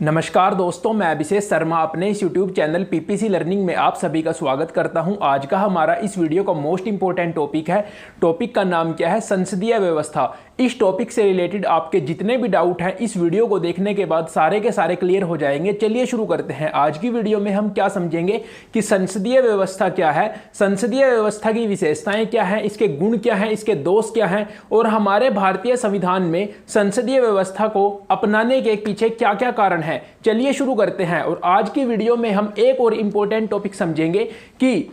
नमस्कार दोस्तों, मैं अभिषेक शर्मा अपने इस YouTube चैनल पीपीसी लर्निंग में आप सभी का स्वागत करता हूं। आज का हमारा इस वीडियो का मोस्ट इंपॉर्टेंट टॉपिक है। टॉपिक का नाम क्या है? संसदीय व्यवस्था। इस टॉपिक से रिलेटेड आपके जितने भी डाउट हैं इस वीडियो को देखने के बाद सारे के सारे क्लियर हो जाएंगे। चलिए शुरू करते हैं। आज की वीडियो में हम क्या समझेंगे कि संसदीय व्यवस्था क्या है, संसदीय व्यवस्था की विशेषताएं क्या हैं, इसके गुण क्या हैं, इसके दोष क्या हैं और हमारे भारतीय संविधान में संसदीय व्यवस्था को अपनाने के पीछे क्या क्या कारण है। चलिए शुरू करते हैं। और आज की वीडियो में हम एक और इंपॉर्टेंट टॉपिक समझेंगे कि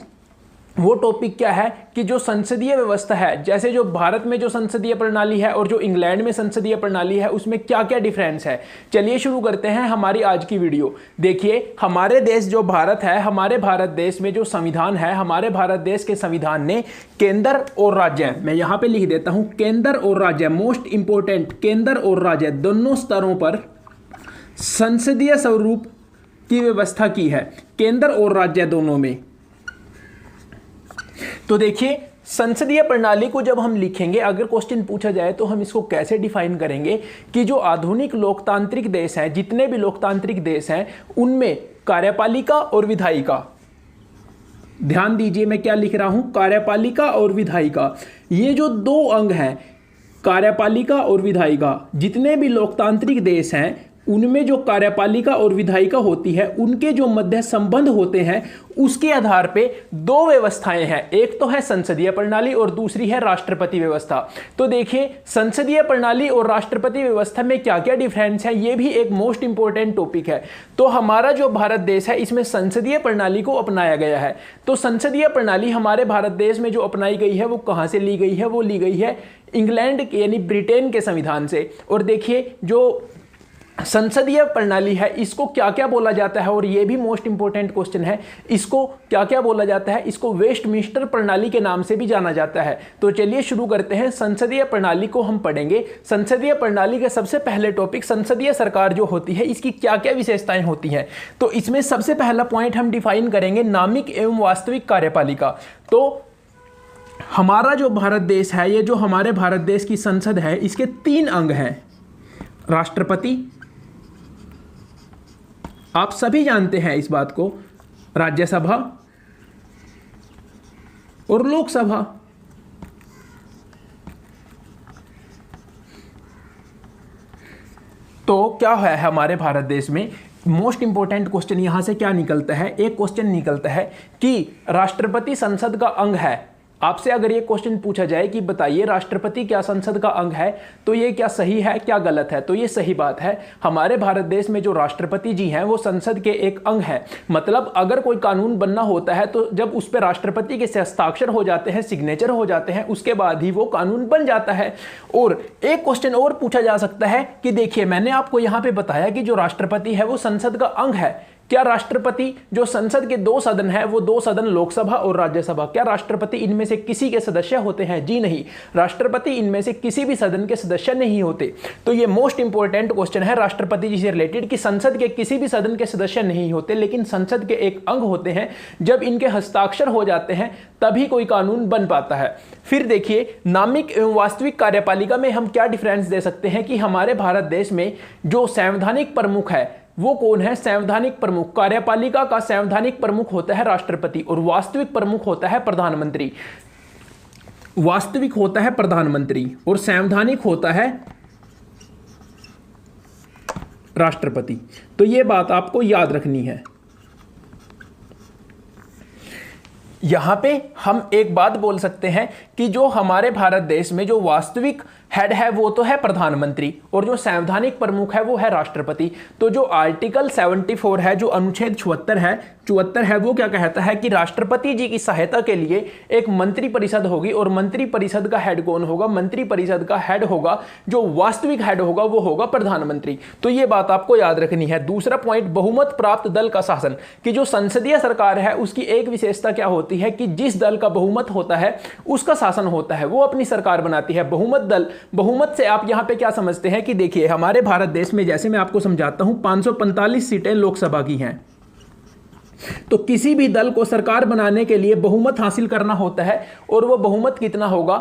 वो टॉपिक क्या है कि जो संसदीय व्यवस्था है, जैसे जो भारत में जो संसदीय प्रणाली है और जो इंग्लैंड में संसदीय प्रणाली है, उसमें क्या क्या डिफरेंस है। चलिए शुरू करते हैं हमारी आज की वीडियो। देखिए, हमारे देश जो भारत है, हमारे भारत देश में जो संविधान है, हमारे भारत देश के संविधान ने केंद्र और राज्य, मैं यहां पे लिख देता हूं केंद्र और राज्य, मोस्ट इंपॉर्टेंट, केंद्र और राज्य दोनों स्तरों पर संसदीय स्वरूप की व्यवस्था की है, केंद्र और राज्य दोनों में। तो देखिए, संसदीय प्रणाली को जब हम लिखेंगे, अगर क्वेश्चन पूछा जाए तो हम इसको कैसे डिफाइन करेंगे कि जो आधुनिक लोकतांत्रिक देश हैं, जितने भी लोकतांत्रिक देश हैं, उनमें कार्यपालिका और विधायिका, ध्यान दीजिए मैं क्या लिख रहा हूं, कार्यपालिका और विधायिका, ये जो दो अंग हैं, कार्यपालिका और विधायिका, जितने भी लोकतांत्रिक देश हैं उनमें जो कार्यपालिका और विधायिका होती है, उनके जो मध्य संबंध होते हैं, उसके आधार पे दो व्यवस्थाएं हैं। एक तो है संसदीय प्रणाली और दूसरी है राष्ट्रपति व्यवस्था। तो देखिए, संसदीय प्रणाली और राष्ट्रपति व्यवस्था में क्या क्या डिफरेंस है, ये भी एक मोस्ट इंपॉर्टेंट टॉपिक है। तो हमारा जो भारत देश है, इसमें संसदीय प्रणाली को अपनाया गया है। तो संसदीय प्रणाली हमारे भारत देश में जो अपनाई गई है, वो कहां से ली गई है? वो ली गई है इंग्लैंड यानी ब्रिटेन के संविधान से। और देखिए, जो संसदीय प्रणाली है, इसको क्या क्या बोला जाता है, और यह भी मोस्ट इंपॉर्टेंट क्वेश्चन है, इसको क्या क्या बोला जाता है? इसको वेस्टमिंस्टर प्रणाली के नाम से भी जाना जाता है। तो चलिए शुरू करते हैं। संसदीय प्रणाली को हम पढ़ेंगे। संसदीय प्रणाली के सबसे पहले टॉपिक, संसदीय सरकार जो होती है, इसकी क्या क्या विशेषताएं होती हैं। तो इसमें सबसे पहला पॉइंट हम डिफाइन करेंगे नामिक एवं वास्तविक कार्यपालिका। तो हमारा जो भारत देश है, ये जो हमारे भारत देश की संसद है, इसके तीन अंग हैं। राष्ट्रपति, आप सभी जानते हैं इस बात को, राज्यसभा और लोकसभा। तो क्या है हमारे भारत देश में, मोस्ट इंपॉर्टेंट क्वेश्चन यहां से क्या निकलता है? एक क्वेश्चन निकलता है कि राष्ट्रपति संसद का अंग है। आपसे अगर ये क्वेश्चन पूछा जाए कि बताइए राष्ट्रपति क्या संसद का अंग है, तो ये क्या सही है क्या गलत है? तो ये सही बात है। हमारे भारत देश में जो राष्ट्रपति जी हैं वो संसद के एक अंग है। मतलब अगर कोई कानून बनना होता है तो जब उस पर राष्ट्रपति के हस्ताक्षर हो जाते हैं, सिग्नेचर हो जाते हैं, उसके बाद ही वो कानून बन जाता है। और एक क्वेश्चन और पूछा जा सकता है कि देखिए, मैंने आपको यहां पर बताया कि जो राष्ट्रपति है वो संसद का अंग है। क्या राष्ट्रपति, जो संसद के दो सदन है, वो दो सदन लोकसभा और राज्यसभा, क्या राष्ट्रपति इनमें से किसी के सदस्य होते हैं? जी नहीं, राष्ट्रपति इनमें से किसी भी सदन के सदस्य नहीं होते। तो ये मोस्ट इंपॉर्टेंट क्वेश्चन है राष्ट्रपति जी से रिलेटेड कि संसद के किसी भी सदन के सदस्य नहीं होते, लेकिन संसद के एक अंग होते हैं। जब इनके हस्ताक्षर हो जाते हैं तभी कोई कानून बन पाता है। फिर देखिए, नामिक एवं वास्तविक कार्यपालिका में हम क्या डिफरेंस दे सकते हैं कि हमारे भारत देश में जो संवैधानिक प्रमुख है वो कौन है? संवैधानिक प्रमुख। कार्यपालिका का संवैधानिक प्रमुख होता है राष्ट्रपति और वास्तविक प्रमुख होता है प्रधानमंत्री। वास्तविक होता है प्रधानमंत्री और संवैधानिक होता है राष्ट्रपति। तो यह बात आपको याद रखनी है। यहां पे हम एक बात बोल सकते हैं कि जो हमारे भारत देश में जो वास्तविक हेड है वो तो है प्रधानमंत्री और जो संवैधानिक प्रमुख है वो है राष्ट्रपति। तो जो आर्टिकल 74 है, जो अनुच्छेद 74 है, वो क्या कहता है कि राष्ट्रपति जी की सहायता के लिए एक मंत्री परिषद होगी और मंत्री परिषद का हेड कौन होगा? मंत्री परिषद का हेड होगा, जो वास्तविक हेड होगा वो होगा प्रधानमंत्री। तो ये बात आपको याद रखनी है। दूसरा पॉइंट, बहुमत प्राप्त दल का शासन, कि जो संसदीय सरकार है उसकी एक विशेषता क्या होती है कि जिस दल का बहुमत होता है उसका शासन होता है, वो अपनी सरकार बनाती है। बहुमत दल, बहुमत से आप यहां पे क्या समझते हैं कि देखिए, हमारे भारत देश में, जैसे मैं आपको समझाता हूं, 545 सीटें लोकसभा की हैं। तो किसी भी दल को सरकार बनाने के लिए बहुमत हासिल करना होता है और वो बहुमत कितना होगा?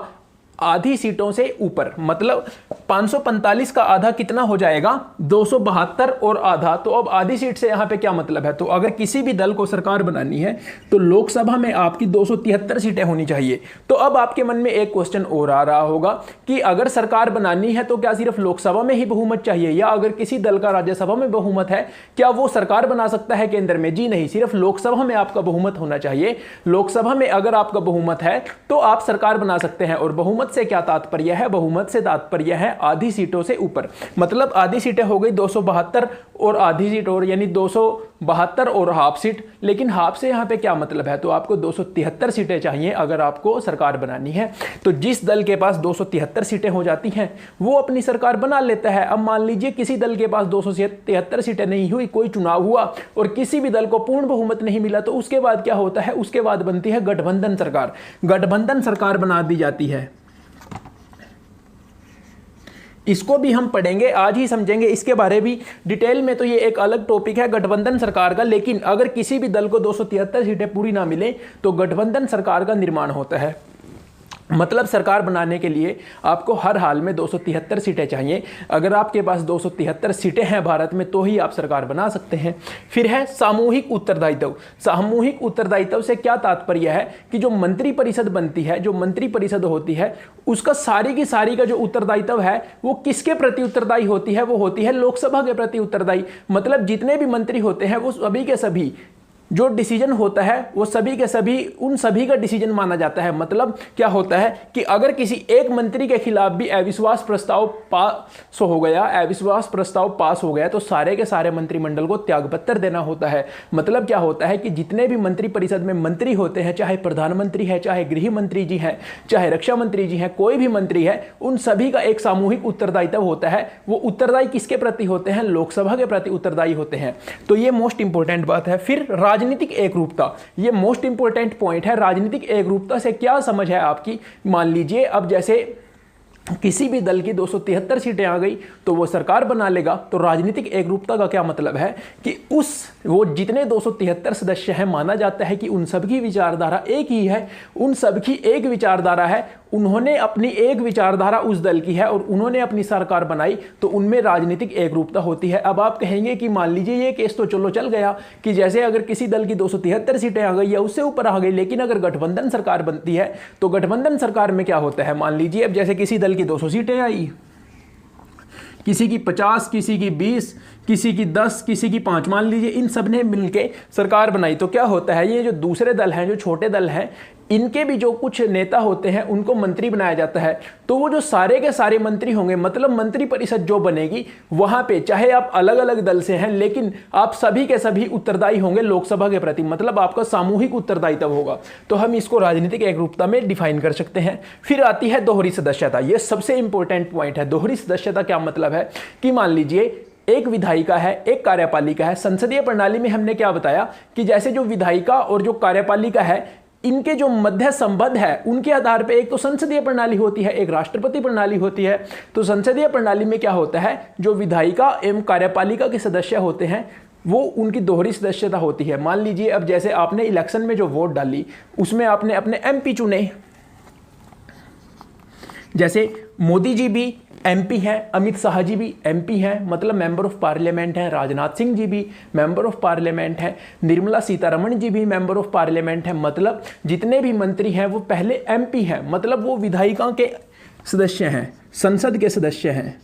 आधी सीटों से ऊपर, मतलब 545 का आधा कितना हो जाएगा 272 और आधा। तो अब आधी सीट से यहां पे क्या मतलब है, तो अगर किसी भी दल को सरकार बनानी है तो लोकसभा में आपकी 273 सीटें होनी चाहिए। तो अब आपके मन में एक क्वेश्चन और आ रहा होगा कि अगर सरकार बनानी है तो क्या सिर्फ लोकसभा में ही बहुमत चाहिए, या अगर किसी दल का राज्यसभा में बहुमत है क्या वो सरकार बना सकता है केंद्र में? जी नहीं, सिर्फ लोकसभा में आपका बहुमत होना चाहिए। लोकसभा में अगर आपका बहुमत है तो आप सरकार बना सकते हैं। और बहुमत से क्या तात्पर्य है? बहुमत से तात्पर्य है आधी सीटों से ऊपर, मतलब आधी सीटें हो गई 272 और आधी सीट और, यानी 272 और हाफ सीट। लेकिन हाफ से यहां पे क्या मतलब है, तो आपको 273 सीटें चाहिए अगर आपको सरकार बनानी है। तो जिस दल के पास 273 सीटें हो जाती हैं वो अपनी सरकार बना लेता है। अब मान लीजिए किसी दल के पास 273 सीटें नहीं हुई, कोई चुनाव हुआ और किसी भी दल को पूर्ण बहुमत नहीं मिला, तो उसके बाद क्या होता है? उसके बाद बनती है गठबंधन सरकार। गठबंधन सरकार बना दी जाती है। इसको भी हम पढ़ेंगे, आज ही समझेंगे इसके बारे भी डिटेल में। तो ये एक अलग टॉपिक है गठबंधन सरकार का। लेकिन अगर किसी भी दल को 273 सीटें पूरी ना मिले तो गठबंधन सरकार का निर्माण होता है। मतलब सरकार बनाने के लिए आपको हर हाल में 273 सीटें चाहिए। अगर आपके पास 273 सीटें हैं भारत में तो ही आप सरकार बना सकते हैं। फिर है सामूहिक उत्तरदायित्व। सामूहिक उत्तरदायित्व से क्या तात्पर्य है कि जो मंत्री परिषद बनती है, जो मंत्री परिषद होती है, उसका सारी की सारी का जो उत्तरदायित्व है वो किसके प्रति उत्तरदायी होती है? वो होती है लोकसभा के प्रति उत्तरदायी। मतलब जितने भी मंत्री होते हैं वो सभी के सभी जो डिसीजन होता है वो सभी के सभी उन सभी का डिसीजन माना जाता है। मतलब क्या होता है कि अगर किसी एक मंत्री के खिलाफ भी अविश्वास प्रस्ताव पास हो गया, अविश्वास प्रस्ताव पास हो गया, तो सारे के सारे मंत्रिमंडल को त्यागपत्र देना होता है। मतलब क्या होता है कि जितने भी मंत्री परिषद में मंत्री होते हैं, चाहे प्रधानमंत्री है, चाहे गृह मंत्री जी हैं, चाहे रक्षा मंत्री जी हैं, कोई भी मंत्री है, उन सभी का एक सामूहिक उत्तरदायित्व होता है। वो उत्तरदायी किसके प्रति होते हैं? लोकसभा के प्रति उत्तरदायी होते हैं। तो ये मोस्ट इंपॉर्टेंट बात है। फिर राजनीतिक एकरूपता, ये मोस्ट इंपॉर्टेंट पॉइंट है। राजनीतिक एकरूपता से क्या समझ है आपकी? मान लीजिए अब जैसे किसी भी दल की 273 सीटें आ गई तो वो सरकार बना लेगा। तो राजनीतिक एकरूपता का क्या मतलब है कि वो जितने 273 सदस्य हैं, माना जाता है कि उन सबकी विचारधारा एक ही है, उन सबकी एक विचारधारा है, उन्होंने अपनी एक विचारधारा उस दल की है और उन्होंने अपनी सरकार बनाई, तो उनमें राजनीतिक एकरूपता होती है। अब आप कहेंगे कि मान लीजिए ये केस तो चलो चल गया कि जैसे अगर किसी दल की 273 सीटें आ गई या उससे ऊपर आ गई, लेकिन अगर गठबंधन सरकार बनती है तो गठबंधन सरकार में क्या होता है? मान लीजिए अब जैसे किसी दल की 200 सीटें आई, किसी की 50, किसी की 20, किसी की 10, किसी की 5, मान लीजिए इन सब ने मिलकर सरकार बनाई, तो क्या होता है? ये जो दूसरे दल हैं, जो छोटे दल हैं, इनके भी जो कुछ नेता होते हैं उनको मंत्री बनाया जाता है। तो वो जो सारे के सारे मंत्री होंगे, मतलब मंत्री परिषद जो बनेगी वहां पे चाहे आप अलग अलग दल से हैं लेकिन आप सभी के सभी उत्तरदायी होंगे लोकसभा के प्रति। मतलब आपका सामूहिक उत्तरदायित्व होगा। तो हम इसको राजनीतिक एकरूपता में डिफाइन कर सकते हैं। फिर आती है दोहरी सदस्यता। यह सबसे इंपॉर्टेंट पॉइंट है। दोहरी सदस्यता क्या मतलब है कि मान लीजिए एक विधायिका है, एक कार्यपालिका है। संसदीय प्रणाली में हमने क्या बताया कि जैसे जो विधायिका और जो कार्यपालिका है, इनके जो मध्य संबंध है उनके आधार पे एक तो संसदीय प्रणाली होती है, एक राष्ट्रपति प्रणाली होती है। तो संसदीय प्रणाली में क्या होता है, जो विधायिका एवं कार्यपालिका के सदस्य होते हैं वो उनकी दोहरी सदस्यता होती है। मान लीजिए अब जैसे आपने इलेक्शन में जो वोट डाली उसमें आपने अपने एमपी चुने, जैसे मोदी जी भी एमपी हैं, अमित शाह जी भी एमपी हैं, मतलब मेंबर ऑफ पार्लियामेंट हैं, राजनाथ सिंह जी भी मेंबर ऑफ पार्लियामेंट हैं, निर्मला सीतारमण जी भी मेंबर ऑफ पार्लियामेंट हैं। मतलब जितने भी मंत्री हैं वो पहले एमपी हैं, मतलब वो विधायिका के सदस्य हैं, संसद के सदस्य हैं।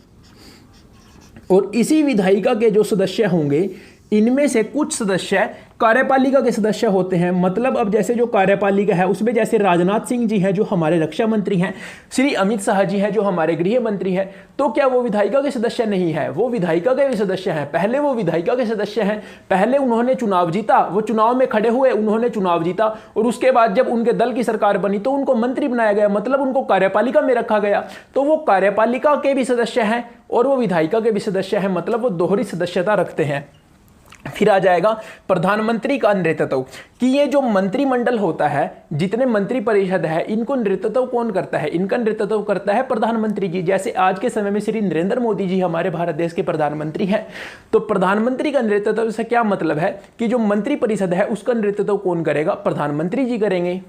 और इसी विधायिका के जो सदस्य होंगे इनमें से कुछ सदस्य कार्यपालिका के सदस्य होते हैं। मतलब अब जैसे जो कार्यपालिका है उसमें जैसे राजनाथ सिंह जी हैं जो हमारे रक्षा मंत्री हैं, श्री अमित शाह जी हैं जो हमारे गृह मंत्री हैं, तो क्या वो विधायिका के सदस्य नहीं है? वो विधायिका के भी सदस्य हैं। पहले वो विधायिका के सदस्य हैं, पहले उन्होंने चुनाव जीता, वो चुनाव में खड़े हुए, उन्होंने चुनाव जीता और उसके बाद जब उनके दल की सरकार बनी तो उनको मंत्री बनाया गया, मतलब उनको कार्यपालिका में रखा गया। तो वो कार्यपालिका के भी सदस्य हैं और वो विधायिका के भी सदस्य हैं, मतलब वो दोहरी सदस्यता रखते हैं। फिर आ जाएगा प्रधानमंत्री का नेतृत्व, कि ये जो मंत्रिमंडल होता है, जितने मंत्री परिषद है, इनको नेतृत्व कौन करता है? इनका नेतृत्व करता है प्रधानमंत्री जी। जैसे आज के समय में श्री नरेंद्र मोदी जी हमारे भारत देश के प्रधानमंत्री हैं। तो प्रधानमंत्री का नेतृत्व से क्या मतलब है कि जो मंत्री परिषद है उसका नेतृत्व कौन करेगा? प्रधानमंत्री जी करेंगे।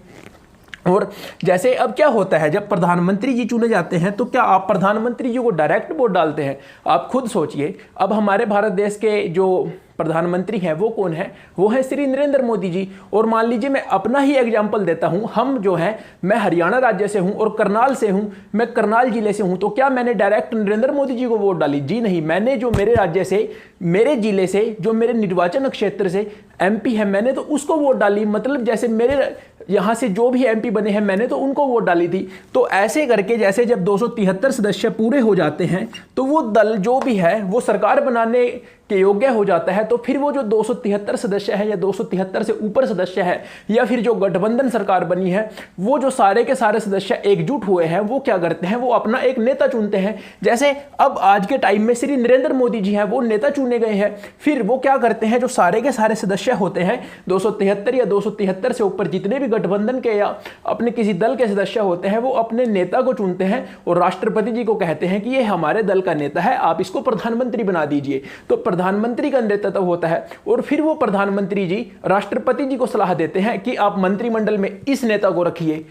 और जैसे अब क्या होता है, जब प्रधानमंत्री जी चुने जाते हैं तो क्या आप प्रधानमंत्री जी को डायरेक्ट वोट डालते हैं? आप खुद सोचिए। अब हमारे भारत देश के जो प्रधानमंत्री हैं वो कौन है? वो है श्री नरेंद्र मोदी जी। और मान लीजिए मैं अपना ही एग्जाम्पल देता हूं, हम जो है, मैं हरियाणा राज्य से हूं और करनाल से हूं, मैं करनाल जिले से हूं, तो क्या मैंने डायरेक्ट नरेंद्र मोदी जी को वोट डाली? जी नहीं, मैंने जो मेरे राज्य से, मेरे जिले से, जो मेरे निर्वाचन क्षेत्र से एमपी है, मैंने तो उसको वोट डाली। मतलब जैसे मेरे यहां से जो भी एमपी बने हैं मैंने तो उनको वोट डाली थी। तो ऐसे करके जैसे जब 273 सदस्य पूरे हो जाते हैं तो वो दल जो भी है वो सरकार बनाने के योग्य हो जाता है। तो फिर वो जो 273 सदस्य है या 273 से ऊपर सदस्य है या फिर जो गठबंधन सरकार बनी है, वो जो सारे के सारे सदस्य एकजुट हुए हैं वो क्या करते हैं, वो अपना एक नेता चुनते हैं। जैसे अब आज के टाइम में श्री नरेंद्र मोदी जी हैं, वो नेता चुने गए हैं। फिर वो क्या करते हैं, जो सारे के सारे सदस्य होते हैं 273 या 273 से ऊपर जितने भी गठबंधन के या अपने किसी दल के सदस्य होते हैं, वो अपने नेता को चुनते हैं और राष्ट्रपति जी को कहते हैं कि ये हमारे दल का नेता है, आप इसको प्रधानमंत्री बना दीजिए। तो प्रधानमंत्री का नेतृत्व होता है और फिर वो प्रधानमंत्री जी राष्ट्रपति जी को सलाह देते हैं कि आप मंत्रिमंडल में इस नेता को रखिए,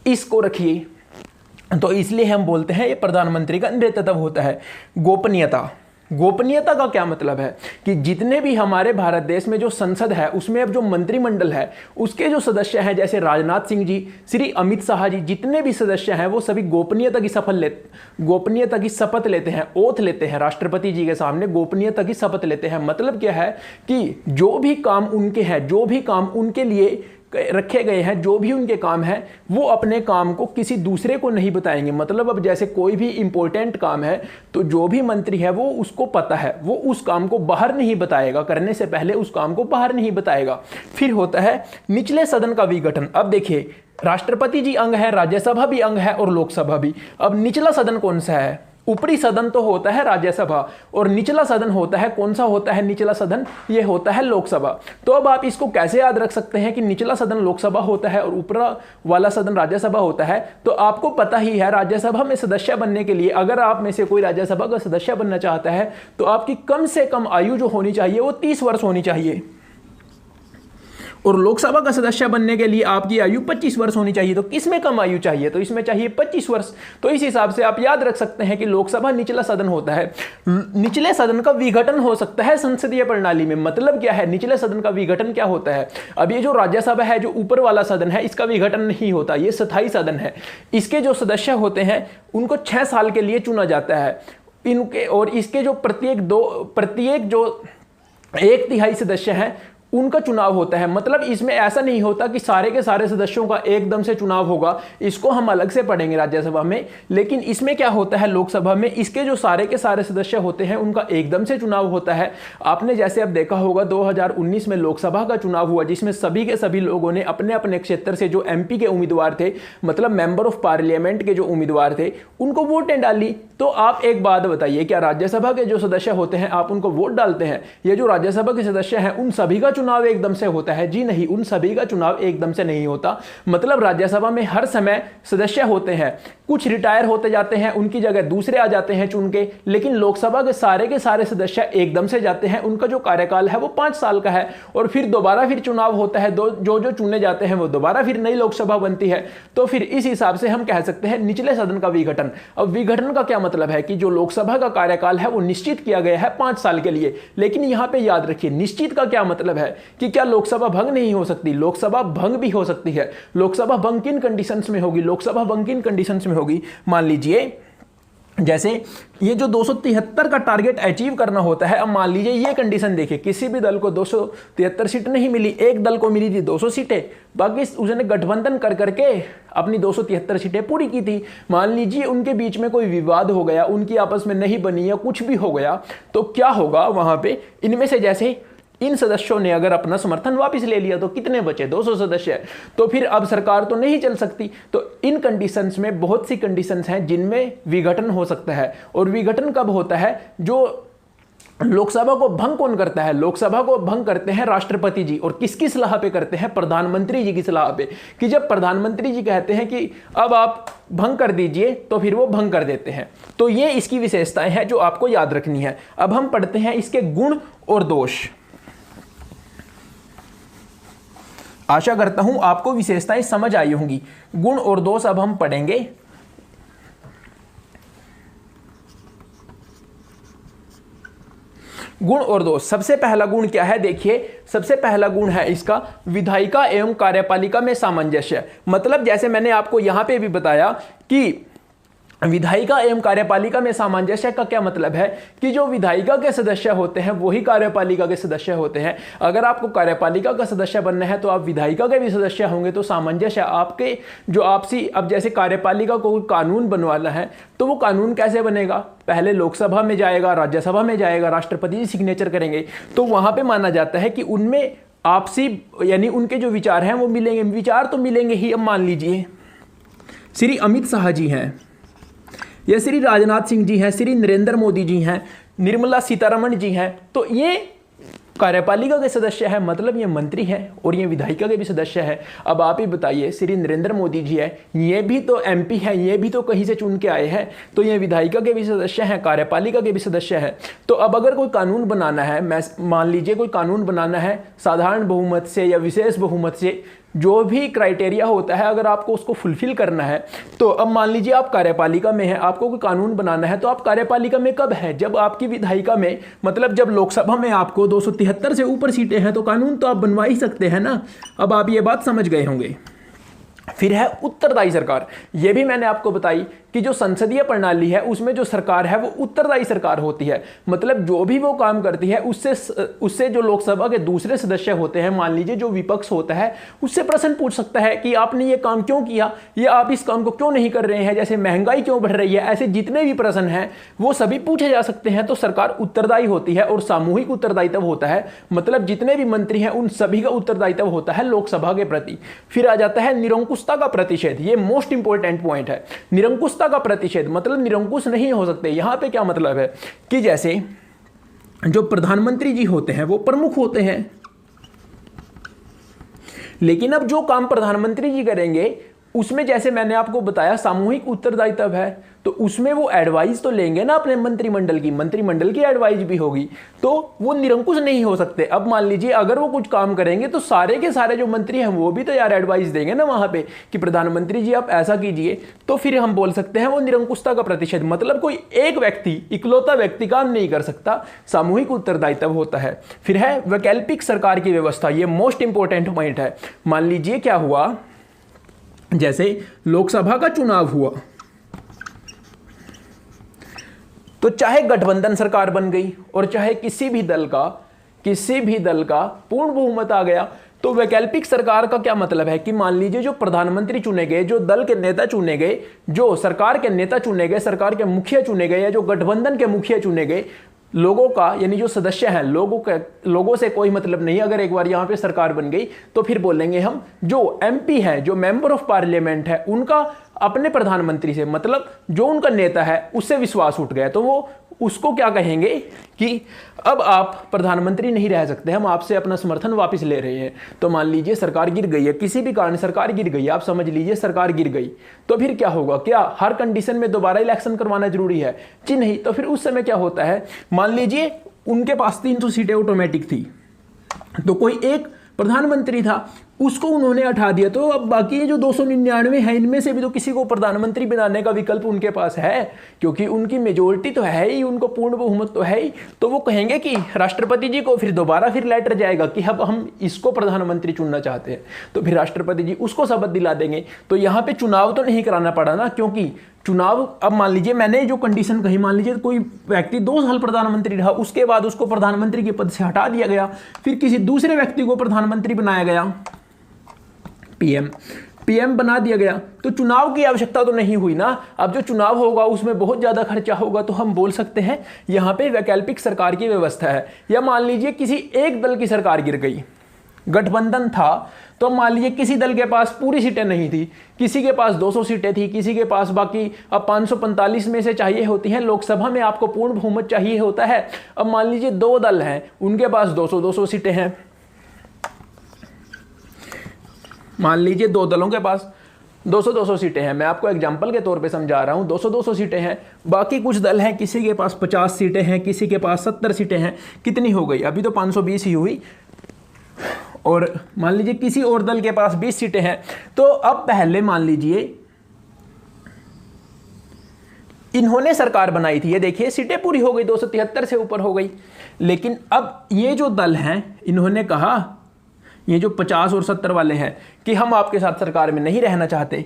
इसको रखिए। तो इसलिए हम बोलते हैं ये प्रधानमंत्री का नेतृत्व होता है। गोपनीयता, गोपनीयता का क्या मतलब है कि जितने भी हमारे भारत देश में जो संसद है उसमें अब जो मंत्रिमंडल है उसके जो सदस्य हैं, जैसे राजनाथ सिंह जी, श्री अमित शाह जी, जितने भी सदस्य हैं वो सभी गोपनीयता की शपथ लेते हैं, ओथ लेते हैं राष्ट्रपति जी के सामने, गोपनीयता की शपथ लेते हैं। मतलब क्या है कि जो भी काम उनके हैं, जो भी काम उनके लिए रखे गए हैं, जो भी उनके काम है, वो अपने काम को किसी दूसरे को नहीं बताएंगे। मतलब अब जैसे कोई भी इंपॉर्टेंट काम है तो जो भी मंत्री है वो उसको पता है, वो उस काम को बाहर नहीं बताएगा, करने से पहले उस काम को बाहर नहीं बताएगा। फिर होता है निचले सदन का विघटन। अब देखिए, राष्ट्रपति जी अंग है, राज्यसभा भी अंग है और लोकसभा भी। अब निचला सदन कौन सा है? ऊपरी सदन तो होता है राज्यसभा और निचला सदन होता है, कौन सा होता है निचला सदन? ये होता है लोकसभा। तो अब आप इसको कैसे याद रख सकते हैं कि निचला सदन लोकसभा होता है और ऊपर वाला सदन राज्यसभा होता है? तो आपको पता ही है, राज्यसभा में सदस्य बनने के लिए अगर आप में से कोई राज्यसभा का सदस्य बनना चाहता है तो आपकी कम से कम आयु जो होनी चाहिए वो 30 वर्ष होनी चाहिए और लोकसभा का सदस्य बनने के लिए आपकी आयु 25 वर्ष होनी चाहिए। तो किसमें कम आयु चाहिए? तो इसमें चाहिए 25 वर्ष। तो इस हिसाब से आप याद रख सकते हैं कि लोकसभा निचला सदन होता है। निचले सदन का विघटन हो सकता है संसदीय प्रणाली में। मतलब क्या है, निचले सदन का विघटन क्या होता है? अब ये जो राज्यसभा है, जो ऊपर वाला सदन है, इसका विघटन नहीं होता, ये स्थायी सदन है। इसके जो सदस्य होते हैं उनको 6 साल के लिए चुना जाता है इनके, और इसके जो प्रत्येक जो 1/3 सदस्य हैं उनका चुनाव होता है। मतलब इसमें ऐसा नहीं होता कि सारे के सारे सदस्यों का एकदम से चुनाव होगा, इसको हम अलग से पढ़ेंगे राज्यसभा में। लेकिन इसमें क्या होता है, लोकसभा में इसके जो सारे के सारे सदस्य होते हैं उनका एकदम से चुनाव होता है। आपने जैसे अब देखा होगा 2019 में लोकसभा का चुनाव हुआ, जिसमें सभी के सभी लोगों ने अपने अपने क्षेत्र से जो एमपी के उम्मीदवार थे, मतलब मेंबर ऑफ पार्लियामेंट के जो उम्मीदवार थे, उनको वोटें डाली। तो आप एक बात बताइए, क्या राज्यसभा के जो सदस्य होते हैं आप उनको वोट डालते हैं? ये जो राज्यसभा के सदस्य हैं उन सभी का चुनाव एकदम से होता है? जी नहीं, उन सभी का चुनाव एकदम से नहीं होता। मतलब राज्यसभा में हर समय सदस्य होते हैं, कुछ रिटायर होते जाते हैं, उनकी जगह दूसरे आ जाते हैं चुन के। लेकिन लोकसभा के सारे सदस्य एकदम से जाते हैं, उनका जो कार्यकाल है वो 5 साल का है और फिर दोबारा फिर चुनाव होता है। जो चुने जाते हैं वो दोबारा फिर नई लोकसभा बनती है। तो फिर इस हिसाब से हम कह सकते हैं निचले सदन का विघटन। अब विघटन का क्या मतलब है कि जो लोकसभा का कार्यकाल है वो निश्चित किया गया है 5 साल के लिए। लेकिन यहां पे याद रखिए, निश्चित का क्या मतलब है कि क्या लोकसभा भंग नहीं हो सकती? लोकसभा भंग भी हो सकती है। लोकसभा भंग किन कंडीशंस में होगी? लोकसभा भंग किन कंडीशंस में होगी? मान लीजिए जैसे ये जो 273 का टारगेट अचीव करना होता है। अब मान लीजिए ये कंडीशन देखिए, किसी भी दल को 273 सीट नहीं मिली, एक दल को मिली थी 200 सीटें, बाकी उसने गठबंधन कर करके अपनी 273 सीटें पूरी की थी। मान लीजिए उनके बीच में कोई विवाद हो गया, उनकी आपस में नहीं बनी या कुछ भी हो गया, तो क्या होगा वहां पे? इनमें से जैसे इन सदस्यों ने अगर अपना समर्थन वापस ले लिया तो कितने बचे? 200 सदस्य। तो फिर अब सरकार तो नहीं चल सकती। तो इन कंडीशंस में बहुत सी कंडीशंस हैं जिनमें विघटन हो सकता है। और विघटन कब होता है? जो लोकसभा को भंग कौन करता है? लोकसभा को भंग करते हैं राष्ट्रपति जी। और किसकी सलाह पे करते हैं? प्रधानमंत्री जी की सलाह पे। कि जब प्रधानमंत्री जी कहते हैं कि अब आप भंग कर दीजिए तो फिर वो भंग कर देते हैं। तो ये इसकी विशेषताएं हैं जो आपको याद रखनी है। अब हम पढ़ते हैं इसके गुण और दोष। आशा करता हूं आपको विशेषताएं समझ आई होंगी। गुण और दोष अब हम पढ़ेंगे। गुण और दोष, सबसे पहला गुण क्या है? देखिए, सबसे पहला गुण है इसका विधायिका एवं कार्यपालिका में सामंजस्य। मतलब जैसे मैंने आपको यहां पे भी बताया कि विधायिका एवं कार्यपालिका में सामंजस्य का क्या मतलब है कि जो विधायिका के सदस्य होते हैं वही कार्यपालिका के सदस्य होते हैं। अगर आपको कार्यपालिका का सदस्य बनना है तो आप विधायिका के भी सदस्य होंगे, तो सामंजस्य आपके जो आपसी, अब जैसे कार्यपालिका को कानून बनवाना है तो वो कानून कैसे बनेगा? पहले लोकसभा में जाएगा, राज्यसभा में जाएगा, राष्ट्रपति जी सिग्नेचर करेंगे, तो वहां पर माना जाता है कि उनमें आपसी यानी उनके जो विचार हैं वो मिलेंगे। विचार तो मिलेंगे ही। अब मान लीजिए श्री अमित शाह जी हैं, ये श्री राजनाथ सिंह जी हैं, श्री नरेंद्र मोदी जी हैं, निर्मला सीतारमण जी हैं, तो ये कार्यपालिका के सदस्य हैं, मतलब ये मंत्री हैं और ये विधायिका के भी सदस्य हैं। अब आप ही बताइए, श्री नरेंद्र मोदी जी है, ये भी तो एमपी हैं, ये भी तो कहीं से चुन के आए हैं, तो ये विधायिका के भी सदस्य हैं, कार्यपालिका के भी सदस्य हैं। तो अब अगर कोई कानून बनाना है, मैं मान लीजिए कोई कानून बनाना है साधारण बहुमत से या विशेष बहुमत से, जो भी क्राइटेरिया होता है अगर आपको उसको फुलफिल करना है, तो अब मान लीजिए आप कार्यपालिका में हैं, आपको कोई कानून बनाना है, तो आप कार्यपालिका में कब है? जब आपकी विधायिका में, मतलब जब लोकसभा में आपको 273 से ऊपर सीटें हैं तो कानून तो आप बनवा ही सकते हैं ना। अब आप ये बात समझ गए होंगे। फिर है उत्तरदायी सरकार। यह भी मैंने आपको बताई कि जो संसदीय प्रणाली है उसमें जो सरकार है वो उत्तरदायी सरकार होती है। मतलब जो भी वो काम करती है उससे जो लोकसभा के दूसरे सदस्य होते हैं, मान लीजिए जो विपक्ष होता है, उससे प्रश्न पूछ सकता है कि आपने ये काम क्यों किया, या आप इस काम को क्यों नहीं कर रहे हैं, जैसे महंगाई क्यों बढ़ रही है, ऐसे जितने भी प्रश्न हैं वो सभी पूछे जा सकते हैं। तो सरकार उत्तरदायी होती है और सामूहिक उत्तरदायित्व होता है, मतलब जितने भी मंत्री हैं उन सभी का उत्तरदायित्व होता है लोकसभा के प्रति। फिर आ जाता है निरंकुशता का प्रतिषेध। ये मोस्ट इंपॉर्टेंट पॉइंट है, निरंकुशता का प्रतिषेध। मतलब निरंकुश नहीं हो सकते। यहां पे क्या मतलब है कि जैसे जो प्रधानमंत्री जी होते हैं वो प्रमुख होते हैं, लेकिन अब जो काम प्रधानमंत्री जी करेंगे उसमें जैसे मैंने आपको बताया सामूहिक उत्तरदायित्व है, तो उसमें वो एडवाइस तो लेंगे ना अपने मंत्रिमंडल की एडवाइस भी होगी, तो वो निरंकुश नहीं हो सकते। अब मान लीजिए अगर वो कुछ काम करेंगे तो सारे के सारे जो मंत्री हैं वो भी तो यार एडवाइस देंगे ना वहां पे कि प्रधानमंत्री जी आप ऐसा कीजिए, तो फिर हम बोल सकते हैं वो निरंकुशता का प्रतिषेध। मतलब कोई एक व्यक्ति, इकलौता व्यक्ति काम नहीं कर सकता, सामूहिक उत्तरदायित्व होता है। फिर है वैकल्पिक सरकार की व्यवस्था। ये मोस्ट इंपॉर्टेंट पॉइंट है। मान लीजिए क्या हुआ, जैसे लोकसभा का चुनाव हुआ तो चाहे गठबंधन सरकार बन गई और चाहे किसी भी दल का पूर्ण बहुमत आ गया, तो वैकल्पिक सरकार का क्या मतलब है कि मान लीजिए जो प्रधानमंत्री चुने गए, जो दल के नेता चुने गए, जो सरकार के नेता चुने गए, सरकार के मुखिया चुने गए, या जो गठबंधन के मुखिया चुने गए, लोगों का यानी जो सदस्य हैं लोगों से कोई मतलब नहीं। अगर एक बार यहां पे सरकार बन गई तो फिर बोलेंगे हम जो एमपी है, जो मेंबर ऑफ पार्लियामेंट है, उनका अपने प्रधानमंत्री से, मतलब जो उनका नेता है उससे विश्वास उठ गया, तो वो उसको क्या कहेंगे कि अब आप प्रधानमंत्री नहीं रह सकते, हम आपसे अपना समर्थन वापस ले रहे हैं। तो मान लीजिए सरकार गिर गई है, किसी भी कारण सरकार गिर गई, आप समझ लीजिए सरकार गिर गई, तो फिर क्या होगा? क्या हर कंडीशन में दोबारा इलेक्शन करवाना जरूरी है? जी नहीं। तो फिर उस समय क्या होता है, मान लीजिए उनके पास 300 सीटें ऑटोमेटिक थी, तो कोई एक प्रधानमंत्री था, उसको उन्होंने हटा दिया, तो अब बाकी ये जो 299 है इनमें से भी तो किसी को प्रधानमंत्री बनाने का विकल्प उनके पास है, क्योंकि उनकी मेजोरिटी तो है ही, उनको पूर्ण बहुमत तो है ही। तो वो कहेंगे कि राष्ट्रपति जी को फिर दोबारा फिर लेटर जाएगा कि अब हम इसको प्रधानमंत्री चुनना चाहते हैं, तो फिर राष्ट्रपति जी उसको शपथ दिला देंगे। तो यहाँ पे चुनाव तो नहीं कराना पड़ा ना, क्योंकि चुनाव, अब मान लीजिए मैंने जो कंडीशन कही, मान लीजिए कोई व्यक्ति 2 साल प्रधानमंत्री रहा, उसके बाद उसको प्रधानमंत्री के पद से हटा दिया गया, फिर किसी दूसरे व्यक्ति को प्रधानमंत्री बनाया गया, पीएम बना दिया गया, तो चुनाव की आवश्यकता तो नहीं हुई ना। अब जो चुनाव होगा उसमें बहुत ज्यादा खर्चा होगा, तो हम बोल सकते हैं यहां पे वैकल्पिक सरकार की व्यवस्था है। या मान लीजिए किसी एक दल की सरकार गिर गई, गठबंधन था, तो मान लीजिए किसी दल के पास पूरी सीटें नहीं थी, किसी के पास 200 सीटें थी, किसी के पास बाकी, अब 545 में से चाहिए होती हैं लोकसभा में, आपको पूर्ण बहुमत चाहिए होता है। अब मान लीजिए 2 दल हैं, उनके पास 200-200 सीटें हैं, मान लीजिए 2 दलों के पास 200-200 सीटें हैं, मैं आपको एग्जांपल के तौर पे समझा रहा हूं, 200-200 सीटें हैं। बाकी कुछ दल हैं, किसी के पास 50 सीटें हैं, किसी के पास 70 सीटें हैं, कितनी हो गई? अभी तो 520 ही हुई। और मान लीजिए किसी और दल के पास 20 सीटें हैं, तो अब पहले मान लीजिए इन्होंने सरकार बनाई थी, ये देखिए सीटें पूरी हो गई, 273 से ऊपर हो गई। लेकिन अब ये जो दल हैं इन्होंने कहा, ये जो 50 और 70 वाले हैं, कि हम आपके साथ सरकार में नहीं रहना चाहते,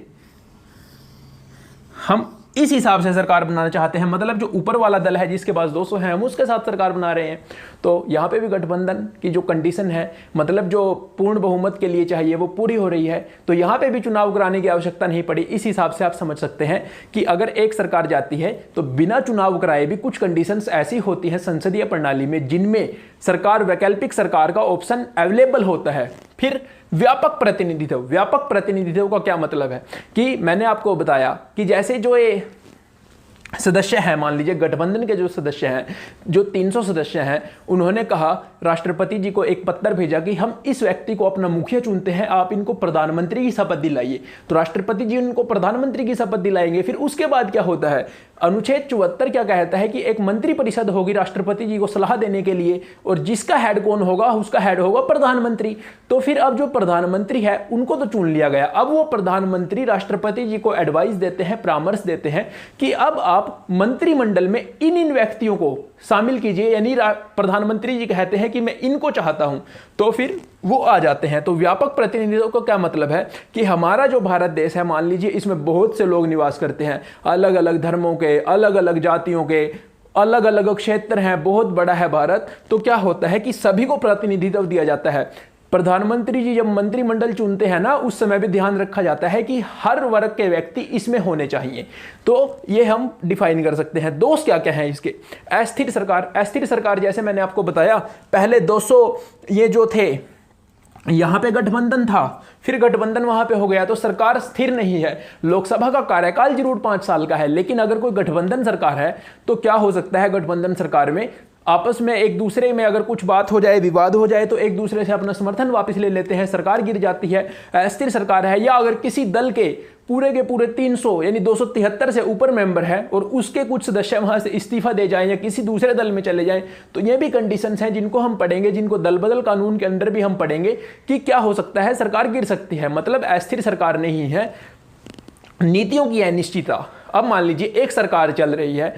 हम इस हिसाब से सरकार बनाना चाहते हैं। मतलब जो ऊपर वाला दल है जिसके पास 200 है, हम उसके साथ सरकार बना रहे हैं। तो यहाँ पे भी गठबंधन की जो कंडीशन है, मतलब जो पूर्ण बहुमत के लिए चाहिए, वो पूरी हो रही है। तो यहाँ पे भी चुनाव कराने की आवश्यकता नहीं पड़ी। इस हिसाब से आप समझ सकते हैं कि अगर एक सरकार जाती है तो बिना चुनाव कराए भी कुछ कंडीशंस ऐसी होती हैं संसदीय प्रणाली में जिनमें सरकार, वैकल्पिक सरकार का ऑप्शन अवेलेबल होता है। फिर व्यापक प्रतिनिधित्व का क्या मतलब है कि मैंने आपको बताया कि जैसे जो ये सदस्य हैं, मान लीजिए गठबंधन के जो सदस्य हैं, जो 300 सदस्य हैं, उन्होंने कहा, राष्ट्रपति जी को एक पत्र भेजा कि हम इस व्यक्ति को अपना मुखिया चुनते हैं, आप इनको प्रधानमंत्री की शपथ दिलाइए। तो राष्ट्रपति जी उनको प्रधानमंत्री की शपथ दिलाएंगे। फिर उसके बाद क्या होता है, अनुच्छेद 74 क्या कहता है कि एक मंत्री परिषद होगी राष्ट्रपति जी को सलाह देने के लिए, और जिसका हेड कौन होगा, उसका हेड होगा प्रधानमंत्री। तो फिर अब जो प्रधानमंत्री है उनको तो चुन लिया गया, अब वो प्रधानमंत्री राष्ट्रपति जी को एडवाइस देते हैं, परामर्श देते हैं कि अब आप मंत्रिमंडल में इन व्यक्तियों को शामिल कीजिए, यानी प्रधानमंत्री जी कहते हैं कि मैं इनको चाहता हूं, तो फिर वो आ जाते हैं। तो व्यापक प्रतिनिधित्व का क्या मतलब है कि हमारा जो भारत देश है, मान लीजिए इसमें बहुत से लोग निवास करते हैं, अलग अलग धर्मों के, अलग अलग जातियों के, अलग अलग क्षेत्र हैं, बहुत बड़ा है भारत। तो क्या होता है कि सभी को प्रतिनिधित्व दिया जाता है। प्रधानमंत्री जी जब मंत्रिमंडल चुनते हैं ना, उस समय भी ध्यान रखा जाता है कि हर वर्ग के व्यक्ति इसमें होने चाहिए। तो ये हम डिफाइन कर सकते हैं। दोष क्या क्या हैं इसके? अस्थिर सरकार जैसे मैंने आपको बताया, पहले 200 ये जो थे, यहां पे गठबंधन था, फिर गठबंधन वहां पे हो गया, तो सरकार स्थिर नहीं है। लोकसभा का कार्यकाल जरूर 5 साल का है, लेकिन अगर कोई गठबंधन सरकार है तो क्या हो सकता है, गठबंधन सरकार में आपस में एक दूसरे में अगर कुछ बात हो जाए, विवाद हो जाए, तो एक दूसरे से अपना समर्थन वापस ले लेते हैं, सरकार गिर जाती है। अस्थिर सरकार है, या अगर किसी दल के पूरे 300 यानी 273 से ऊपर मेंबर है और उसके कुछ सदस्य वहां से इस्तीफा दे जाएं या किसी दूसरे दल में चले जाएं, तो ये भी कंडीशंस हैं जिनको हम पढ़ेंगे, जिनको दल बदल कानून के अंदर भी हम पढ़ेंगे कि क्या हो सकता है, सरकार गिर सकती है। मतलब अस्थिर सरकार नहीं है, नीतियों की अनिश्चितता। अब मान लीजिए एक सरकार चल रही है,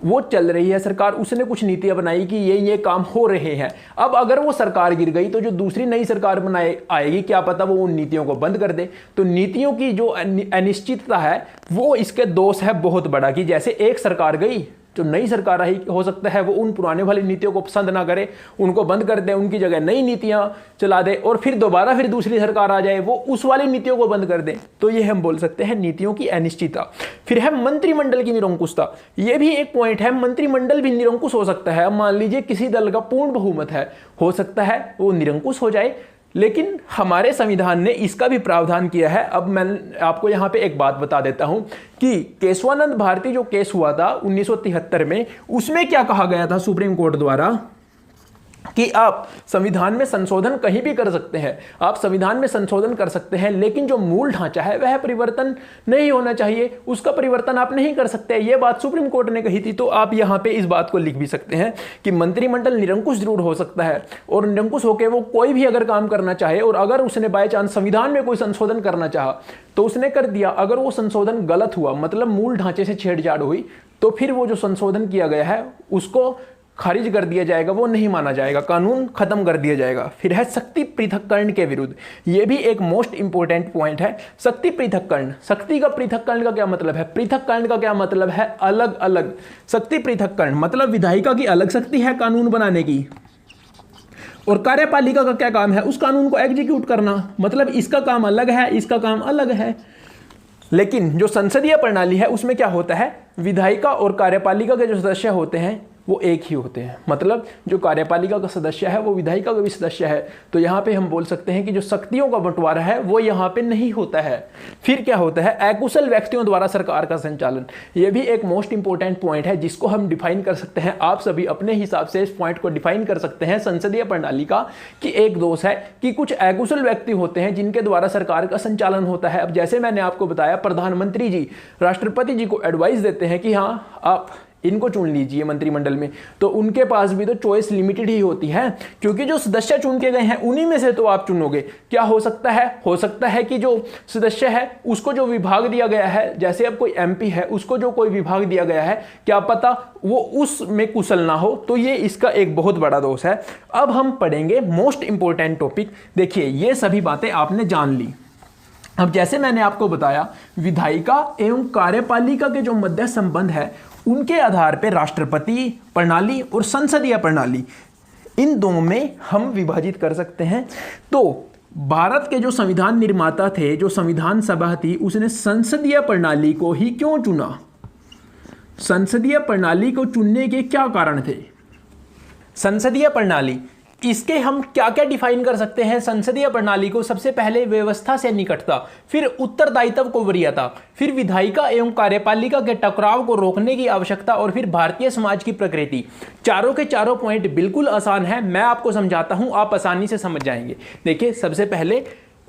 वो चल रही है सरकार, उसने कुछ नीतियां बनाई कि ये काम हो रहे हैं। अब अगर वो सरकार गिर गई तो जो दूसरी नई सरकार बनाए आएगी, क्या पता वो उन नीतियों को बंद कर दे। तो नीतियों की जो अनिश्चितता है वो इसके दोष है बहुत बड़ा, कि जैसे एक सरकार गई, जो नई सरकार आई, हो सकता है वो उन पुराने वाली नीतियों को पसंद ना करे, उनको बंद कर दे, उनकी जगह नई नीतियां चला दे, और फिर दोबारा फिर दूसरी सरकार आ जाए, वो उस वाली नीतियों को बंद कर दे। तो ये हम बोल सकते हैं नीतियों की अनिश्चितता। फिर है मंत्रिमंडल की निरंकुशता, ये भी एक पॉइंट है। मंत्रिमंडल भी निरंकुश हो सकता है। अब मान लीजिए किसी दल का पूर्ण बहुमत है, हो सकता है वो निरंकुश हो जाए, लेकिन हमारे संविधान ने इसका भी प्रावधान किया है। अब मैं आपको यहां पे एक बात बता देता हूं कि केशवानंद भारती जो केस हुआ था 1973 में, उसमें क्या कहा गया था सुप्रीम कोर्ट द्वारा कि आप संविधान में संशोधन कहीं भी कर सकते हैं, आप संविधान में संशोधन कर सकते हैं, लेकिन जो मूल ढांचा है वह परिवर्तन नहीं होना चाहिए, उसका परिवर्तन आप नहीं कर सकते। यह बात सुप्रीम कोर्ट ने कही थी। तो आप यहां पे इस बात को लिख भी सकते हैं कि मंत्रिमंडल निरंकुश जरूर हो सकता है, और निरंकुश होकर वो कोई भी अगर काम करना चाहे, और अगर उसने बाय चांस संविधान में कोई संशोधन करना चाहा तो उसने कर दिया। अगर वो संशोधन गलत हुआ, मतलब मूल ढांचे से छेड़छाड़ हुई, तो फिर वो जो संशोधन किया गया है उसको खारिज कर दिया जाएगा, वो नहीं माना जाएगा, कानून खत्म कर दिया जाएगा। फिर है शक्ति पृथक्करण के विरुद्ध, ये भी एक मोस्ट इंपोर्टेंट पॉइंट है। शक्ति पृथक्करण, शक्ति का पृथक्करण का क्या मतलब है, पृथक्करण का क्या मतलब है, अलग अलग। शक्ति पृथक्करण मतलब विधायिका की अलग शक्ति है कानून बनाने की, और कार्यपालिका का क्या काम है, उस कानून को एग्जीक्यूट करना। मतलब इसका काम अलग है, इसका काम अलग है। लेकिन जो संसदीय प्रणाली है उसमें क्या होता है, विधायिका और कार्यपालिका के जो सदस्य होते हैं वो एक ही होते हैं। मतलब जो कार्यपालिका का सदस्य है वो विधायिका का भी सदस्य है। तो यहाँ पे हम बोल सकते हैं कि जो शक्तियों का बंटवारा है वो यहाँ पे नहीं होता है। फिर क्या होता है, अकुशल व्यक्तियों द्वारा सरकार का संचालन। ये भी एक मोस्ट इंपोर्टेंट पॉइंट है जिसको हम डिफाइन कर सकते हैं। आप सभी अपने हिसाब से इस पॉइंट को डिफाइन कर सकते हैं संसदीय प्रणाली का, कि एक दोष है कि कुछ अकुशल व्यक्ति होते हैं जिनके द्वारा सरकार का संचालन होता है। अब जैसे मैंने आपको बताया, प्रधानमंत्री जी राष्ट्रपति जी को एडवाइस देते हैं कि हाँ आप इनको चुन लीजिए मंत्रिमंडल में, तो उनके पास भी तो चॉइस लिमिटेड ही होती है, क्योंकि जो सदस्य चुन के गए हैं उन्हीं में से तो आप चुनोगे। क्या हो सकता है कि जो सदस्य है उसको जो विभाग दिया गया है, जैसे अब कोई एमपी है उसको जो कोई विभाग दिया गया है, क्या पता वो उसमें कुशल ना हो, तो ये इसका एक बहुत बड़ा दोष है। अब हम पढ़ेंगे मोस्ट इंपॉर्टेंट टॉपिक। देखिए ये सभी बातें आपने जान ली। अब जैसे मैंने आपको बताया, विधायिका एवं कार्यपालिका के जो मध्य संबंध है उनके आधार पर राष्ट्रपति प्रणाली और संसदीय प्रणाली, इन दोनों में हम विभाजित कर सकते हैं। तो भारत के जो संविधान निर्माता थे, जो संविधान सभा थी, उसने संसदीय प्रणाली को ही क्यों चुना? संसदीय प्रणाली को चुनने के क्या कारण थे? संसदीय प्रणाली, इसके हम क्या क्या डिफाइन कर सकते हैं संसदीय प्रणाली को? सबसे पहले व्यवस्था से निकटता, फिर उत्तरदायित्व को वरीयता, फिर विधायिका एवं कार्यपालिका के टकराव को रोकने की आवश्यकता, और फिर भारतीय समाज की प्रकृति। चारों के चारों पॉइंट बिल्कुल आसान है, मैं आपको समझाता हूं, आप आसानी से समझ जाएंगे। देखिए सबसे पहले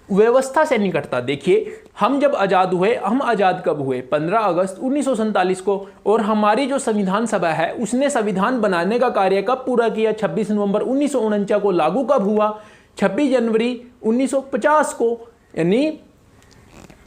व्यवस्था से निकटता। देखिए हम जब आज़ाद हुए, हम आज़ाद कब हुए? 15 अगस्त 1947 को, और हमारी जो संविधान सभा है उसने संविधान बनाने का कार्य कब पूरा किया? 26 नवंबर 1949 को। लागू कब हुआ? 26 जनवरी 1950 को। यानी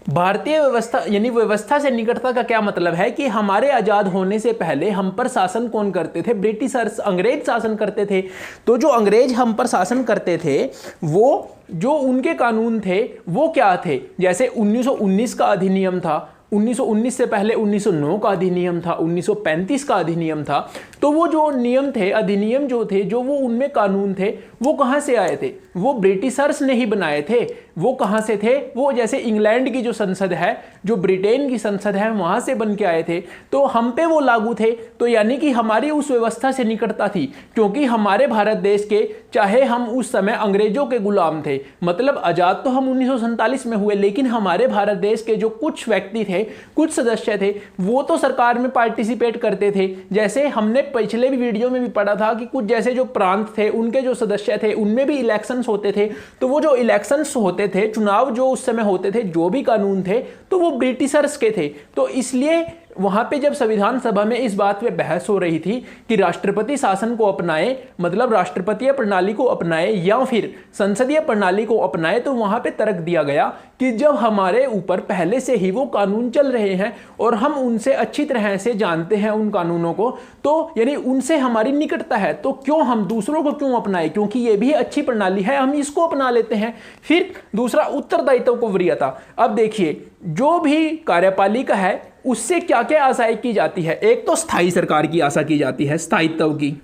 भारतीय व्यवस्था, यानी व्यवस्था से निकटता का क्या मतलब है कि हमारे आज़ाद होने से पहले हम पर शासन कौन करते थे? ब्रिटिशर्स, अंग्रेज शासन करते थे। तो जो अंग्रेज हम पर शासन करते थे, वो जो उनके कानून थे वो क्या थे? जैसे 1919 का अधिनियम था, 1919 से पहले 1909 का अधिनियम था, 1935 का अधिनियम था। तो वो जो नियम थे, अधिनियम जो थे, जो वो उनमें कानून थे, वो कहाँ से आए थे? वो ब्रिटिशर्स ने ही बनाए थे। वो कहाँ से थे? वो जैसे इंग्लैंड की जो संसद है, जो ब्रिटेन की संसद है, वहाँ से बन के आए थे, तो हम पे वो लागू थे। तो यानी कि हमारी उस व्यवस्था से निकटता थी, क्योंकि हमारे भारत देश के, चाहे हम उस समय अंग्रेजों के गुलाम थे, मतलब आज़ाद तो हम 1947 में हुए, लेकिन हमारे भारत देश के जो कुछ व्यक्ति थे, कुछ सदस्य थे, वो तो सरकार में पार्टिसिपेट करते थे। जैसे हमने पिछले भी वीडियो में भी पढ़ा था कि कुछ जैसे जो प्रांत थे, उनके जो सदस्य थे, उनमें भी इलेक्शंस होते थे। तो वो जो इलेक्शंस होते थे, चुनाव जो उस समय होते थे, जो भी कानून थे, तो वो ब्रिटिशर्स के थे। तो इसलिए वहां पे जब संविधान सभा में इस बात पे बहस हो रही थी कि राष्ट्रपति शासन को अपनाए, मतलब राष्ट्रपतीय प्रणाली को अपनाए या फिर संसदीय प्रणाली को अपनाए, तो वहां पे तर्क दिया गया कि जब हमारे ऊपर पहले से ही वो कानून चल रहे हैं और हम उनसे अच्छी तरह से जानते हैं उन कानूनों को, तो यानी उनसे हमारी निकटता है, तो क्यों हम दूसरों को क्यों अपनाए? क्योंकि ये भी अच्छी प्रणाली है, हम इसको अपना लेते हैं। फिर दूसरा, उत्तरदायित्व को वरीयता। अब देखिए, जो भी कार्यपालिका है उससे क्या क्या आशाएं की जाती है? एक तो स्थायी सरकार की आशा की जाती है, स्थायित्व की,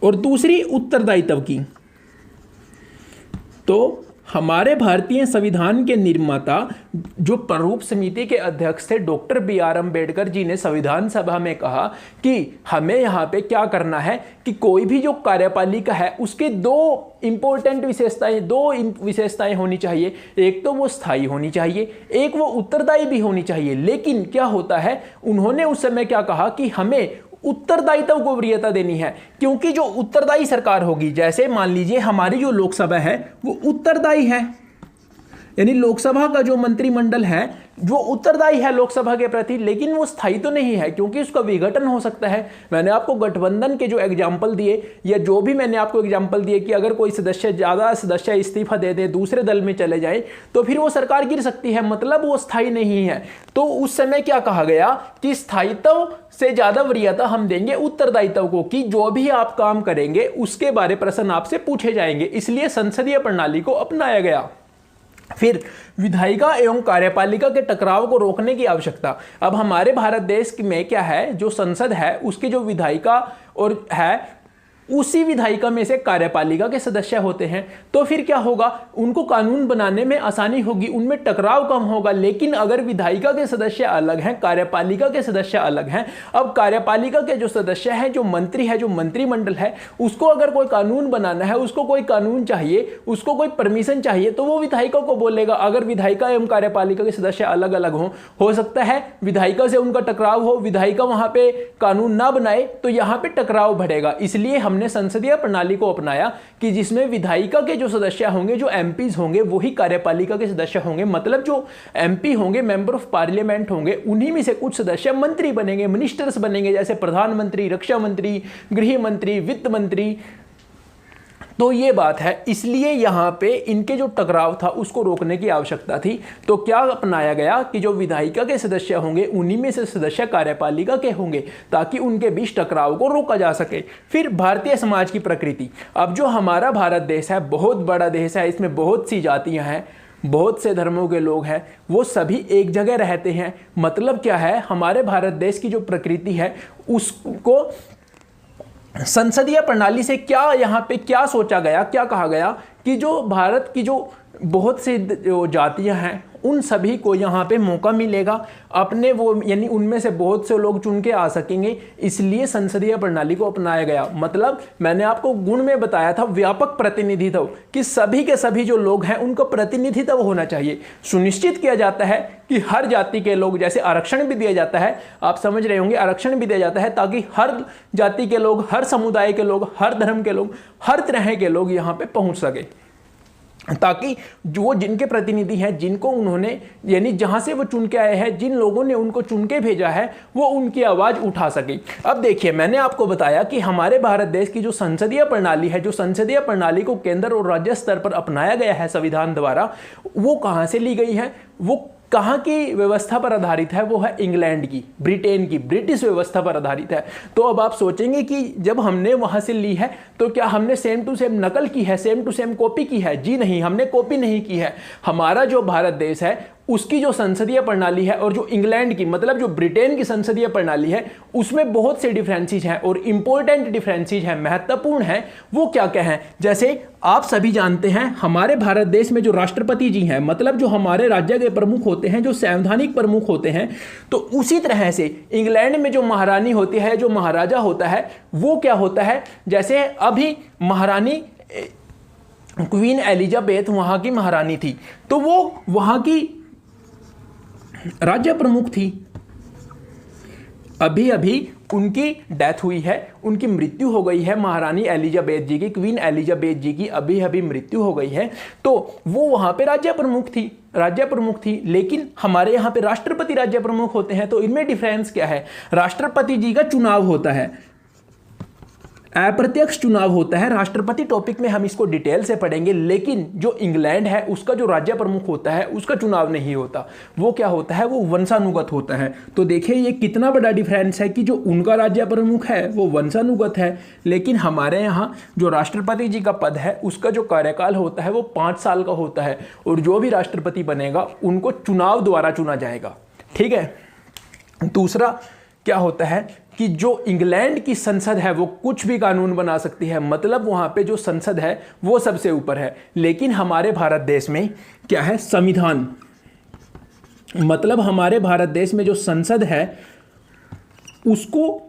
और दूसरी उत्तरदायित्व की। तो हमारे भारतीय संविधान के निर्माता, जो प्रारूप समिति के अध्यक्ष थे डॉक्टर BR अम्बेडकर जी, ने संविधान सभा में कहा कि हमें यहाँ पे क्या करना है कि कोई भी जो कार्यपालिका है उसके दो इंपॉर्टेंट विशेषताएं, दो विशेषताएं होनी चाहिए। एक तो वो स्थायी होनी चाहिए, एक वो उत्तरदायी भी होनी चाहिए। लेकिन क्या होता है, उन्होंने उस समय क्या कहा कि हमें उत्तरदायित्व को वरीयता देनी है, क्योंकि जो उत्तरदायी सरकार होगी, जैसे मान लीजिए हमारी जो लोकसभा है वो उत्तरदायी है, यानी लोकसभा का जो मंत्रिमंडल है वो उत्तरदायी है लोकसभा के प्रति, लेकिन वो स्थायी तो नहीं है, क्योंकि उसका विघटन हो सकता है। मैंने आपको गठबंधन के जो एग्जाम्पल दिए, या जो भी मैंने आपको एग्जाम्पल दिए कि अगर कोई सदस्य, ज़्यादा सदस्य इस्तीफा दे दे, दूसरे दल में चले जाए, तो फिर वो सरकार गिर सकती है, मतलब वो स्थायी नहीं है। तो उस समय क्या कहा गया कि स्थायित्व से ज़्यादा वरीयता हम देंगे उत्तरदायित्व को, कि जो भी आप काम करेंगे उसके बारे प्रश्न आपसे पूछे जाएंगे, इसलिए संसदीय प्रणाली को अपनाया गया। फिर विधायिका एवं कार्यपालिका के टकराव को रोकने की आवश्यकता। अब हमारे भारत देश में क्या है, जो संसद है उसकी जो विधायिका और है, उसी विधायिका में से कार्यपालिका के सदस्य होते हैं। तो फिर क्या होगा, उनको कानून बनाने में आसानी होगी, उनमें टकराव कम होगा। लेकिन अगर विधायिका के सदस्य अलग हैं, कार्यपालिका के सदस्य अलग हैं, अब कार्यपालिका के जो सदस्य हैं, जो मंत्री है, जो मंत्रिमंडल है, उसको अगर कोई कानून बनाना है, उसको कोई कानून चाहिए, उसको कोई परमिशन चाहिए, तो वो विधायिका को बोलेगा। अगर विधायिका एवं कार्यपालिका के सदस्य अलग अलग हों, हो सकता है विधायिका से उनका टकराव हो, विधायिका वहां पे कानून ना बनाए, तो यहाँ पे टकराव बढ़ेगा। इसलिए हमने संसदीय प्रणाली को अपनाया कि जिसमें विधायिका के जो सदस्य होंगे, जो एमपीज होंगे, वही कार्यपालिका के सदस्य होंगे। मतलब जो एमपी होंगे, मेंबर ऑफ पार्लियामेंट होंगे, उन्हीं में से कुछ सदस्य मंत्री बनेंगे, मिनिस्टर्स बनेंगे, जैसे प्रधानमंत्री, रक्षा मंत्री, गृह मंत्री, वित्त मंत्री। तो ये बात है, इसलिए यहाँ पे इनके जो टकराव था उसको रोकने की आवश्यकता थी। तो क्या अपनाया गया कि जो विधायिका के सदस्य होंगे उन्हीं में से सदस्य कार्यपालिका के होंगे, ताकि उनके बीच टकराव को रोका जा सके। फिर भारतीय समाज की प्रकृति। अब जो हमारा भारत देश है, बहुत बड़ा देश है, इसमें बहुत सी जातियाँ हैं, बहुत से धर्मों के लोग हैं, वो सभी एक जगह रहते हैं। मतलब क्या है, हमारे भारत देश की जो प्रकृति है उसको संसदीय प्रणाली से क्या यहाँ पे क्या सोचा गया, क्या कहा गया कि जो भारत की जो बहुत सी जो जातियाँ हैं उन सभी को यहाँ पे मौका मिलेगा अपने वो, यानी उनमें से बहुत से लोग चुन के आ सकेंगे, इसलिए संसदीय प्रणाली को अपनाया गया। मतलब मैंने आपको गुण में बताया था व्यापक प्रतिनिधित्व, कि सभी के सभी जो लोग हैं उनका प्रतिनिधित्व होना चाहिए। सुनिश्चित किया जाता है कि हर जाति के लोग, जैसे आरक्षण भी दिया जाता है, आप समझ रहे होंगे, आरक्षण भी दिया जाता है ताकि हर जाति के लोग, हर समुदाय के लोग, हर धर्म के लोग, हर तरह के लोग यहाँ पे पहुँच सके, ताकि जो जिनके प्रतिनिधि हैं, जिनको उन्होंने, यानी जहां से वो चुन के आए हैं, जिन लोगों ने उनको चुन के भेजा है, वो उनकी आवाज उठा सके। अब देखिए, मैंने आपको बताया कि हमारे भारत देश की जो संसदीय प्रणाली है, जो संसदीय प्रणाली को केंद्र और राज्य स्तर पर अपनाया गया है संविधान द्वारा, वो कहां से ली गई है, वो कहाँ की व्यवस्था पर आधारित है, वो है इंग्लैंड की, ब्रिटेन की, ब्रिटिश व्यवस्था पर आधारित है। तो अब आप सोचेंगे कि जब हमने वहां से ली है तो क्या हमने सेम टू सेम नकल की है, सेम टू सेम कॉपी की है? जी नहीं, हमने कॉपी नहीं की है। हमारा जो भारत देश है उसकी जो संसदीय प्रणाली है और जो इंग्लैंड की, मतलब जो ब्रिटेन की संसदीय प्रणाली है, उसमें बहुत से डिफरेंसेस हैं और इंपॉर्टेंट डिफरेंसेस हैं, महत्वपूर्ण हैं। वो क्या क्या हैं? जैसे आप सभी जानते हैं, हमारे भारत देश में जो राष्ट्रपति जी हैं, मतलब जो हमारे राज्य के प्रमुख होते हैं, जो संवैधानिक प्रमुख होते हैं, तो उसी तरह से इंग्लैंड में जो महारानी होती है, जो महाराजा होता है, वो क्या होता है, जैसे अभी महारानी क्वीन एलिजाबेथ वहां की महारानी थी, तो वो वहां की राज्य प्रमुख थी। अभी अभी उनकी डेथ हुई है, उनकी मृत्यु हो गई है, महारानी एलिजाबेथ जी की, क्वीन एलिजाबेथ जी की अभी अभी मृत्यु हो गई है। तो वो वहां पे राज्य प्रमुख थी। लेकिन हमारे यहाँ पे राष्ट्रपति राज्य प्रमुख होते हैं। तो इनमें डिफरेंस क्या है? राष्ट्रपति जी का चुनाव होता है, अप्रत्यक्ष चुनाव होता है। राष्ट्रपति टॉपिक में हम इसको डिटेल से पढ़ेंगे। लेकिन जो इंग्लैंड है उसका जो राज्य प्रमुख होता है उसका चुनाव नहीं होता, वो क्या होता है, वो वंशानुगत होता है। तो देखिए ये कितना बड़ा डिफरेंस है कि जो उनका राज्य प्रमुख है वो वंशानुगत है, लेकिन हमारे यहाँ जो राष्ट्रपति जी का पद है उसका जो कार्यकाल होता है वो 5 साल का होता है, और जो भी राष्ट्रपति बनेगा उनको चुनाव द्वारा चुना जाएगा। ठीक है। दूसरा क्या होता है कि जो इंग्लैंड की संसद है वो कुछ भी कानून बना सकती है, मतलब वहां पे जो संसद है वो सबसे ऊपर है। लेकिन हमारे भारत देश में क्या है, संविधान, मतलब हमारे भारत देश में जो संसद है उसको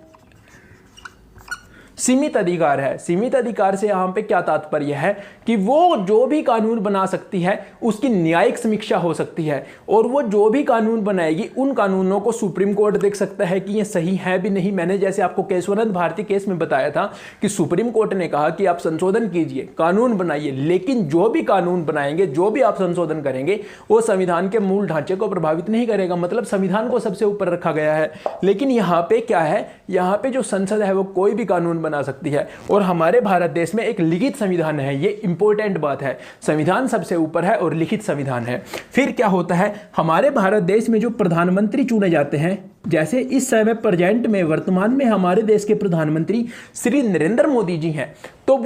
सीमित अधिकार है। सीमित अधिकार से यहाँ पे क्या तात्पर्य है कि वो जो भी कानून बना सकती है उसकी न्यायिक समीक्षा हो सकती है, और वो जो भी कानून बनाएगी उन कानूनों को सुप्रीम कोर्ट देख सकता है कि ये सही है भी नहीं। मैंने जैसे आपको केशवानंद भारती केस में बताया था कि सुप्रीम कोर्ट ने कहा कि आप संशोधन कीजिए, कानून बनाइए, लेकिन जो भी कानून बनाएंगे, जो भी आप संशोधन करेंगे, वो संविधान के मूल ढांचे को प्रभावित नहीं करेगा। मतलब संविधान को सबसे ऊपर रखा गया है। लेकिन यहाँ पे क्या है, यहाँ पे जो संसद है वो कोई भी कानून बना सकती है, और हमारे भारत देश में एक लिखित संविधान है। ये इंपॉर्टेंट बात है, संविधान सबसे ऊपर है और लिखित संविधान है। फिर क्या होता है, हमारे भारत देश में जो प्रधानमंत्री चुने जाते हैं, जैसे इस समय प्रेजेंट में वर्तमान में हमारे देश के प्रधानमंत्री श्री नरेंद्र मोदी जी हैं, तो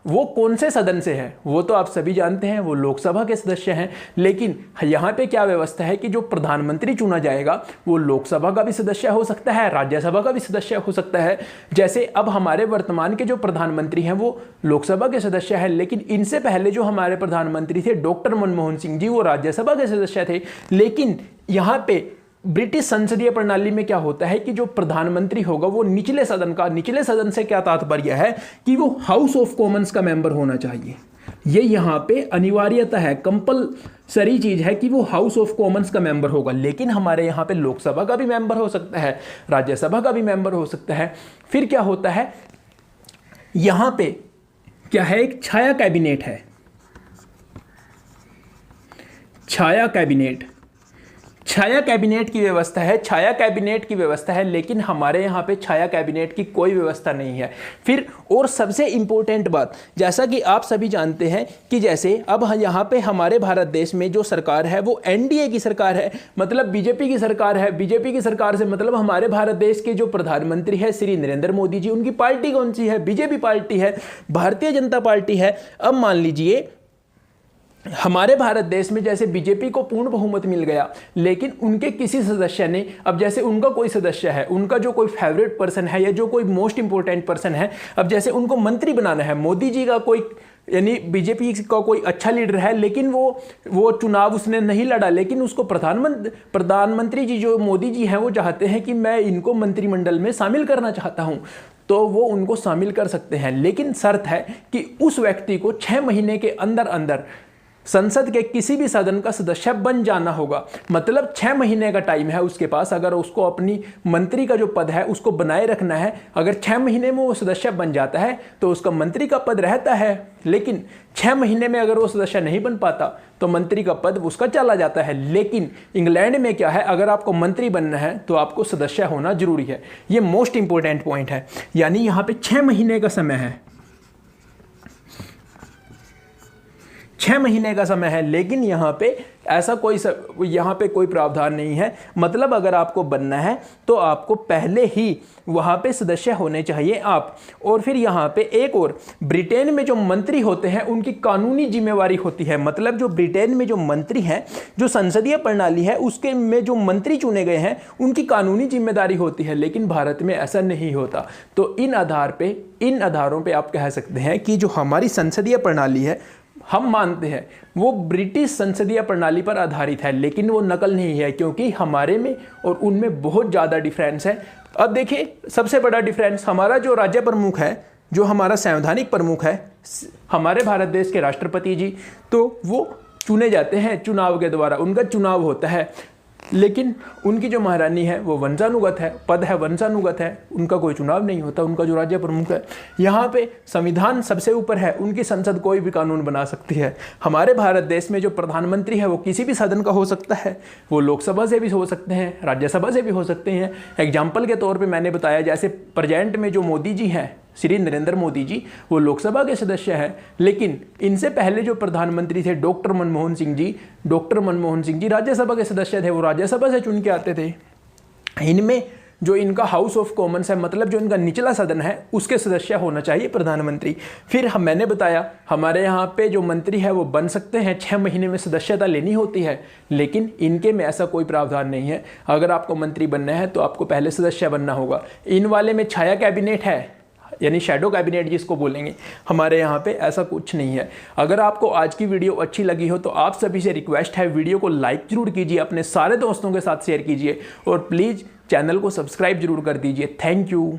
वो कौन से सदन से है, वो तो आप सभी जानते हैं, वो लोकसभा के सदस्य हैं। लेकिन यहाँ पे क्या व्यवस्था है कि जो प्रधानमंत्री चुना जाएगा वो लोकसभा का भी सदस्य हो सकता है, राज्यसभा का भी सदस्य हो सकता है। जैसे अब हमारे वर्तमान के जो प्रधानमंत्री हैं वो लोकसभा के सदस्य हैं, लेकिन इनसे पहले जो हमारे प्रधानमंत्री थे डॉक्टर मनमोहन सिंह जी, वो राज्यसभा के सदस्य थे। लेकिन यहाँ पे ब्रिटिश संसदीय प्रणाली में क्या होता है कि जो प्रधानमंत्री होगा वो निचले सदन का, निचले सदन से क्या तात्पर्य है कि वो हाउस ऑफ कॉमन्स का मेंबर होना चाहिए। ये यहाँ पे अनिवार्यता है, कंपलसरी चीज है कि वो हाउस ऑफ कॉमन्स का मेंबर होगा। लेकिन हमारे यहाँ पे लोकसभा का भी मेंबर हो सकता है, राज्यसभा का भी मेंबर हो सकता है। फिर क्या होता है, यहां पे क्या है, एक छाया कैबिनेट है, छाया कैबिनेट, छाया कैबिनेट की व्यवस्था है, छाया कैबिनेट की व्यवस्था है, लेकिन हमारे यहाँ पे छाया कैबिनेट की कोई व्यवस्था नहीं है। फिर और सबसे इम्पोर्टेंट बात, जैसा कि आप सभी जानते हैं कि जैसे अब यहाँ पे हमारे भारत देश में जो सरकार है वो एनडीए की सरकार है, मतलब बीजेपी की सरकार है। बीजेपी की सरकार से मतलब हमारे भारत देश के जो प्रधानमंत्री है श्री नरेंद्र मोदी जी, उनकी पार्टी कौन सी है, बीजेपी पार्टी है, भारतीय जनता पार्टी है। अब मान लीजिए हमारे भारत देश में जैसे बीजेपी को पूर्ण बहुमत मिल गया, लेकिन उनके किसी सदस्य ने, अब जैसे उनका कोई सदस्य है, उनका जो कोई फेवरेट पर्सन है या जो कोई मोस्ट इंपॉर्टेंट पर्सन है, अब जैसे उनको मंत्री बनाना है, मोदी जी का कोई यानी बीजेपी का कोई अच्छा लीडर है, लेकिन वो चुनाव उसने नहीं लड़ा, लेकिन उसको प्रधानमंत्री जी जो मोदी जी हैं वो चाहते हैं कि मैं इनको मंत्रिमंडल में शामिल करना चाहता हूं, तो वो उनको शामिल कर सकते हैं। लेकिन शर्त है कि उस व्यक्ति को 6 महीने के अंदर अंदर संसद के किसी भी सदन का सदस्य बन जाना होगा। मतलब 6 महीने का टाइम है उसके पास, अगर उसको अपनी मंत्री का जो पद है उसको बनाए रखना है। अगर 6 महीने में वो सदस्य बन जाता है तो उसका मंत्री का पद रहता है, लेकिन 6 महीने में अगर वो सदस्य नहीं बन पाता तो मंत्री का पद उसका चला जाता है। लेकिन इंग्लैंड में क्या है, अगर आपको मंत्री बनना है तो आपको सदस्य होना जरूरी है। ये मोस्ट इंपॉर्टेंट पॉइंट है, यानी यहाँ पे 6 महीने का समय है, 6 महीने का समय है। लेकिन यहाँ पे ऐसा यहाँ पे कोई प्रावधान नहीं है। मतलब अगर आपको बनना है तो आपको पहले ही वहाँ पे सदस्य होने चाहिए आप। और फिर यहाँ पे एक और, ब्रिटेन में जो मंत्री होते हैं उनकी कानूनी जिम्मेवारी होती है। मतलब जो ब्रिटेन में जो मंत्री हैं, जो संसदीय प्रणाली है उसके में जो मंत्री चुने गए हैं उनकी कानूनी जिम्मेदारी होती है, लेकिन भारत में ऐसा नहीं होता। तो इन आधारों पे आप कह सकते हैं कि जो हमारी संसदीय प्रणाली है, हम मानते हैं वो ब्रिटिश संसदीय प्रणाली पर आधारित है, लेकिन वो नकल नहीं है, क्योंकि हमारे में और उनमें बहुत ज़्यादा डिफरेंस है। अब देखिए सबसे बड़ा डिफरेंस, हमारा जो राज्य प्रमुख है, जो हमारा संवैधानिक प्रमुख है, हमारे भारत देश के राष्ट्रपति जी, तो वो चुने जाते हैं चुनाव के द्वारा, उनका चुनाव होता है। लेकिन उनकी जो महारानी है वो वंशानुगत है, पद है वंशानुगत है, उनका कोई चुनाव नहीं होता, उनका जो राज्य प्रमुख है। यहाँ पे संविधान सबसे ऊपर है, उनकी संसद कोई भी कानून बना सकती है। हमारे भारत देश में जो प्रधानमंत्री है वो किसी भी सदन का हो सकता है, वो लोकसभा से भी हो सकते हैं, राज्यसभा से भी हो सकते हैं। एग्जाम्पल के तौर पर मैंने बताया, जैसे प्रेजेंट में जो मोदी जी हैं, श्री नरेंद्र मोदी जी, वो लोकसभा के सदस्य हैं, लेकिन इनसे पहले जो प्रधानमंत्री थे डॉक्टर मनमोहन सिंह जी राज्यसभा के सदस्य थे, वो राज्यसभा से चुन के आते थे। इनमें जो इनका हाउस ऑफ कॉमन्स है, मतलब जो इनका निचला सदन है, उसके सदस्य होना चाहिए प्रधानमंत्री। फिर मैंने बताया हमारे यहाँ पे जो मंत्री है वो बन सकते हैं, 6 महीने में सदस्यता लेनी होती है, लेकिन इनके में ऐसा कोई प्रावधान नहीं है। अगर आपको मंत्री बनना है तो आपको पहले सदस्य बनना होगा। इन वाले में छाया कैबिनेट है, यानी शैडो कैबिनेट जिसको बोलेंगे, हमारे यहाँ पे ऐसा कुछ नहीं है। अगर आपको आज की वीडियो अच्छी लगी हो तो आप सभी से रिक्वेस्ट है, वीडियो को लाइक जरूर कीजिए, अपने सारे दोस्तों के साथ शेयर कीजिए और प्लीज़ चैनल को सब्सक्राइब जरूर कर दीजिए। Thank you.